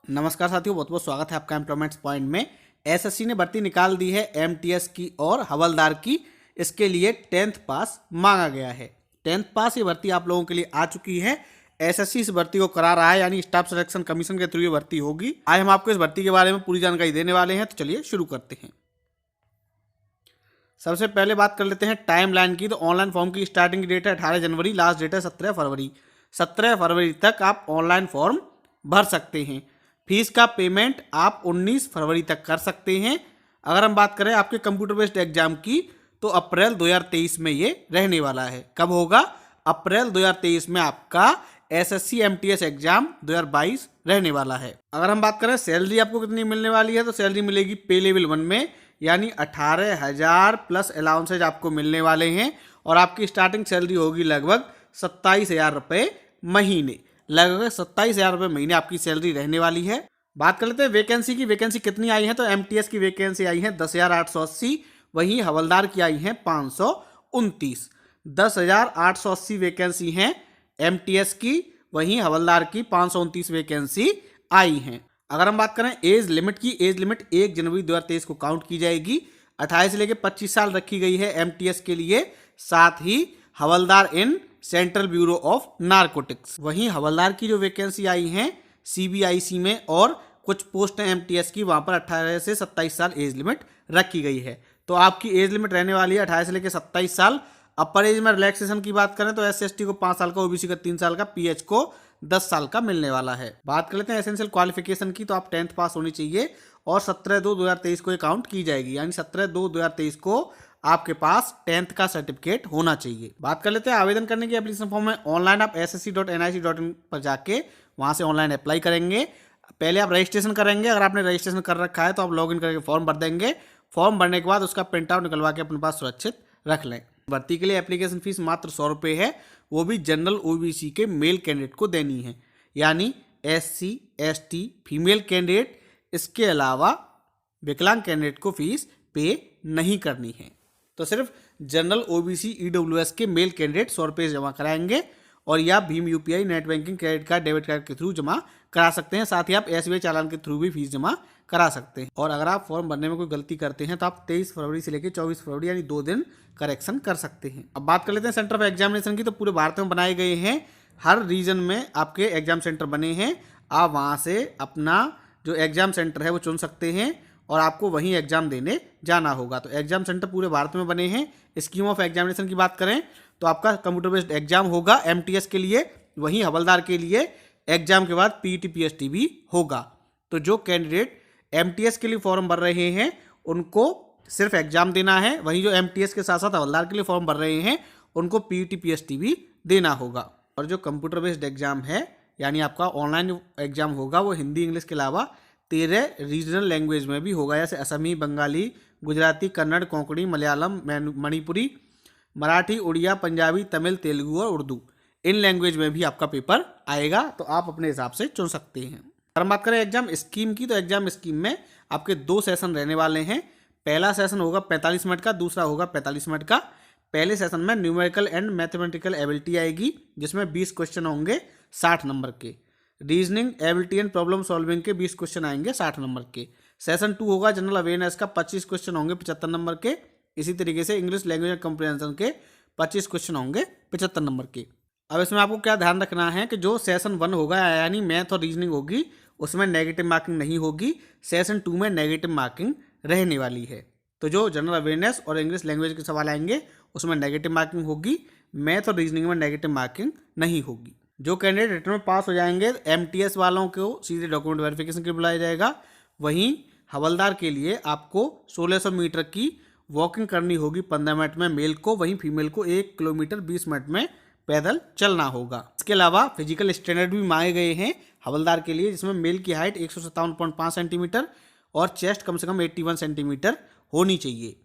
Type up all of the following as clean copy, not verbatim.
नमस्कार साथियों, बहुत बहुत स्वागत है आपका एम्प्लॉयमेंट्स पॉइंट में। एसएससी ने भर्ती निकाल दी है एमटीएस की और हवलदार की। इसके लिए 10th पास मांगा गया है। 10th पास ये भर्ती आप लोगों के लिए आ चुकी है। एसएससी इस भर्ती को करा रहा है, यानी स्टाफ सिलेक्शन कमीशन के थ्रू ये भर्ती होगी। आज हम आपको इस भर्ती के बारे में पूरी जानकारी देने वाले हैं, तो चलिए शुरू करते हैं। सबसे पहले बात कर लेते हैं टाइम लाइन की। तो ऑनलाइन फॉर्म की स्टार्टिंग डेट है 18 जनवरी, लास्ट डेट है 17 फरवरी। 17 फरवरी तक आप ऑनलाइन फॉर्म भर सकते हैं। फीस का पेमेंट आप 19 फरवरी तक कर सकते हैं। अगर हम बात करें आपके कंप्यूटर बेस्ड एग्जाम की, तो अप्रैल 2023 में ये रहने वाला है। कब होगा? अप्रैल 2023 में आपका एसएससी एमटीएस एग्जाम 2022 रहने वाला है। अगर हम बात करें सैलरी आपको कितनी मिलने वाली है, तो सैलरी मिलेगी पे लेवल 1 में, यानी 18,000 प्लस अलाउंसेज आपको मिलने वाले हैं। और आपकी स्टार्टिंग सैलरी होगी लगभग 27,000 रुपये महीने। लगभग 27,000 रुपये महीने आपकी सैलरी रहने वाली है। बात कर लेते हैं वैकेंसी की। वैकेंसी कितनी आई है? तो एमटीएस की वैकेंसी आई है 10,880, वहीं हवलदार की आई है 529। 10,880 वैकेंसी हैं एमटीएस की, वहीं हवलदार की 529 वैकेंसी आई हैं। अगर हम बात करें एज लिमिट की, एज लिमिट 1 जनवरी 2023 को काउंट की जाएगी। 28 से लेकर 25 साल रखी गई है एमटीएस के लिए। साथ ही हवलदार in central bureau of narcotics. वहीं हवलदार की जो वैकेंसी आई हैं सीबीआईसी में और कुछ पोस्ट हैं एमटीएस की, वहां पर 18 से 27 साल एज लिमिट रखी गई है। तो आपकी एज लिमिट रहने वाली है 18 से लेकर 27 साल। अपर एज में रिलैक्सेशन की बात करें तो एससी/एसटी को 5 साल का, ओबीसी का 3 साल का, पीएच को 10 साल का मिलने वाला है। बात कर लेते हैं एसेंशियल क्वालिफिकेशन की। तो आप 10th पास होनी चाहिए और 17/2/2023 को ये काउंट की जाएगी, यानी 17/2/2023 को आपके पास 10th का सर्टिफिकेट होना चाहिए। बात कर लेते हैं आवेदन करने की एप्लीकेशन फॉर्म में। ऑनलाइन आप ssc.nic.in पर जाके वहां से ऑनलाइन अप्लाई करेंगे। पहले आप रजिस्ट्रेशन करेंगे। अगर आपने रजिस्ट्रेशन कर रखा है तो आप लॉगिन करके फॉर्म भर देंगे। फॉर्म भरने के बाद उसका प्रिंट आउट निकलवा के अपने पास सुरक्षित रख लें। भर्ती के लिए एप्लीकेशन फीस मात्र 100 रुपये है, वो भी जनरल ओबीसी के मेल कैंडिडेट को देनी है, यानी SC/ST फीमेल कैंडिडेट। इसके अलावा विकलांग कैंडिडेट को फीस पे नहीं करनी है। तो सिर्फ जनरल ओबीसी ईडब्ल्यूएस के मेल कैंडिडेट 100 रुपये जमा कराएंगे, और या Bhim UPI, net banking, credit card, debit card के थ्रू जमा करा सकते हैं। साथ ही आप एसबीआई चालान के थ्रू भी फीस जमा करा सकते हैं। और अगर आप फॉर्म भरने में कोई गलती करते हैं तो आप 23 फरवरी से लेकर 24 फरवरी यानी 2 दिन करेक्शन कर सकते हैं। अब बात कर लेते हैं सेंटर ऑफ एग्जामिनेशन की। तो पूरे भारत में बनाए गए हैं, हर रीजन में आपके एग्जाम सेंटर बने हैं। आप वहाँ से अपना जो एग्जाम सेंटर है वो चुन सकते हैं और आपको वहीं एग्जाम देने जाना होगा। तो एग्जाम सेंटर पूरे भारत में बने हैं। स्कीम ऑफ एग्जामिनेशन की बात करें तो आपका कंप्यूटर बेस्ड एग्जाम होगा एमटीएस के लिए, वहीं हवलदार के लिए एग्जाम के बाद पीटी पीएसटी भी होगा। तो जो कैंडिडेट एमटीएस के लिए फॉर्म भर रहे हैं उनको सिर्फ एग्जाम देना है, वहीं जो एमटीएस के साथ साथ हवलदार के लिए फॉर्म भर रहे हैं उनको पीटी पीएसटी भी देना होगा। और जो कंप्यूटर बेस्ड एग्जाम है, यानी आपका ऑनलाइन एग्जाम होगा, वो हिंदी इंग्लिश के अलावा 13 रीजनल लैंग्वेज में भी होगा, जैसे असमी, बंगाली, गुजराती, कन्नड़, कोंकणी, मलयालम, मणिपुरी, मराठी, उड़िया, पंजाबी, तमिल, तेलुगु और उर्दू। इन लैंग्वेज में भी आपका पेपर आएगा, तो आप अपने हिसाब से चुन सकते हैं। अगर हम बात करें एग्जाम स्कीम की, तो एग्जाम स्कीम में आपके 2 सेशन रहने वाले हैं। पहला सेशन होगा 45 मिनट का, दूसरा होगा 45 मिनट का। पहले सेशन में न्यूमेरिकल एंड मैथमेटिकल एबिलिटी आएगी, जिसमें 20 क्वेश्चन होंगे 60 नंबर के। Reasoning, ability and problem solving के 20 क्वेश्चन आएंगे 60 नंबर के। सेशन 2 होगा जनरल अवेयरनेस का, 25 क्वेश्चन होंगे 75 नंबर के। इसी तरीके से इंग्लिश लैंग्वेज एंड कंप्रिहेंशन के 25 क्वेश्चन होंगे 75 नंबर के। अब इसमें आपको क्या ध्यान रखना है कि जो सेशन 1 होगा, यानी मैथ और रीजनिंग होगी, उसमें नेगेटिव मार्किंग नहीं होगी। सेशन 2 में नेगेटिव मार्किंग रहने वाली है। तो जो जनरल अवेयरनेस और इंग्लिश लैंग्वेज के सवाल आएंगे उसमें नेगेटिव मार्किंग होगी, मैथ और रीजनिंग में नेगेटिव मार्किंग नहीं होगी। जो कैंडिडेट रिटर्न में पास हो जाएंगे, एमटीएस वालों को सीधे डॉक्यूमेंट वेरिफिकेशन के लिए बुलाया जाएगा। वहीं हवलदार के लिए आपको 1600 मीटर की वॉकिंग करनी होगी 15 मिनट में मेल को, वहीं फीमेल को 1 किलोमीटर 20 मिनट में पैदल चलना होगा। इसके अलावा फिजिकल स्टैंडर्ड भी मांगे गए हैं हवलदार के लिए, जिसमें मेल की हाइट 157.5 सेंटीमीटर और चेस्ट कम से कम 81 सेंटीमीटर होनी चाहिए।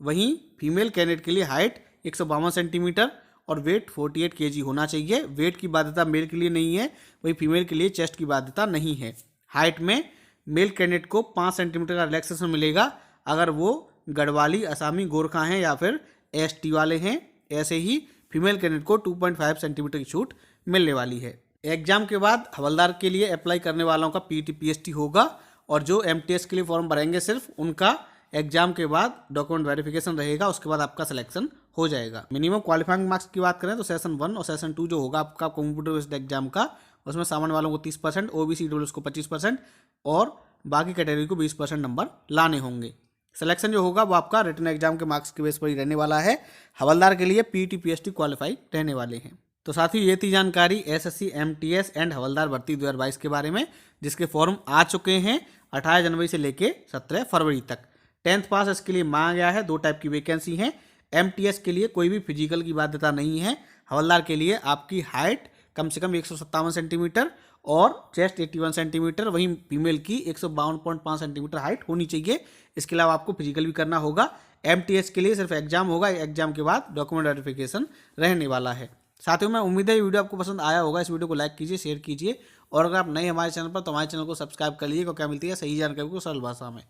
वहीं फीमेल कैंडिडेट के लिए हाइट 152 सेंटीमीटर और वेट 48 kg होना चाहिए। वेट की बाध्यता मेल के लिए नहीं है, वहीं फीमेल के लिए चेस्ट की बाध्यता नहीं है। हाइट में मेल कैंडिडेट को 5 सेंटीमीटर का रिलैक्सेशन मिलेगा अगर वो गढ़वाली, असामी, गोरखा हैं या फिर एसटी वाले हैं। ऐसे ही फीमेल कैंडिडेट को 2.5 सेंटीमीटर की छूट मिलने वाली है। एग्जाम के बाद हवलदार के लिए अप्लाई करने वालों का पीटी पीएसटी होगा, और जो एमटीएस के लिए फॉर्म भरेंगे सिर्फ उनका एग्जाम के बाद डॉक्यूमेंट वेरिफिकेशन रहेगा, उसके बाद आपका सिलेक्शन हो जाएगा। मिनिमम क्वालिफाइंग मार्क्स की बात करें तो सेशन 1 और सेशन 2 जो होगा आपका कंप्यूटर बेस्ड एग्जाम का, उसमें सामान्य वालों को 30%, ओबीसी ईडब्ल्यूएस को 25% और बाकी कैटेगरी को 20% नंबर लाने होंगे। सिलेक्शन जो होगा वो आपका रिटन एग्जाम के मार्क्स के बेस पर ही रहने वाला है। हवलदार के लिए पीटी पीएसटी क्वालिफाई रहने वाले हैं। तो साथियों ये थी जानकारी एसएससी एमटीएस एंड हवलदार भर्ती 2022 के बारे में, जिसके फॉर्म आ चुके हैं 18 जनवरी से लेके 17 फरवरी तक। 10th पास इसके लिए मांगा गया है। 2 टाइप की वैकेंसी हैं। एमटीएस के लिए कोई भी फिजिकल की बाध्यता नहीं है। हवलदार के लिए आपकी हाइट कम से कम 157 सेंटीमीटर और चेस्ट 81 सेंटीमीटर, वहीं फीमेल की 152.5 सेंटीमीटर हाइट होनी चाहिए। इसके अलावा आपको फिजिकल भी करना होगा। एमटीएस के लिए सिर्फ एग्जाम होगा, एग्जाम के बाद डॉक्यूमेंट वेरिफिकेशन रहने वाला है। साथियों मैं उम्मीद है ये वीडियो आपको पसंद आया होगा। इस वीडियो को लाइक कीजिए, शेयर कीजिए, और अगर आप नए हमारे चैनल पर तो हमारे चैनल को सब्सक्राइब कर लीजिए, क्योंकि क्या मिलती है सही जानकारी को सरल भाषा में।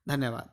धन्यवाद।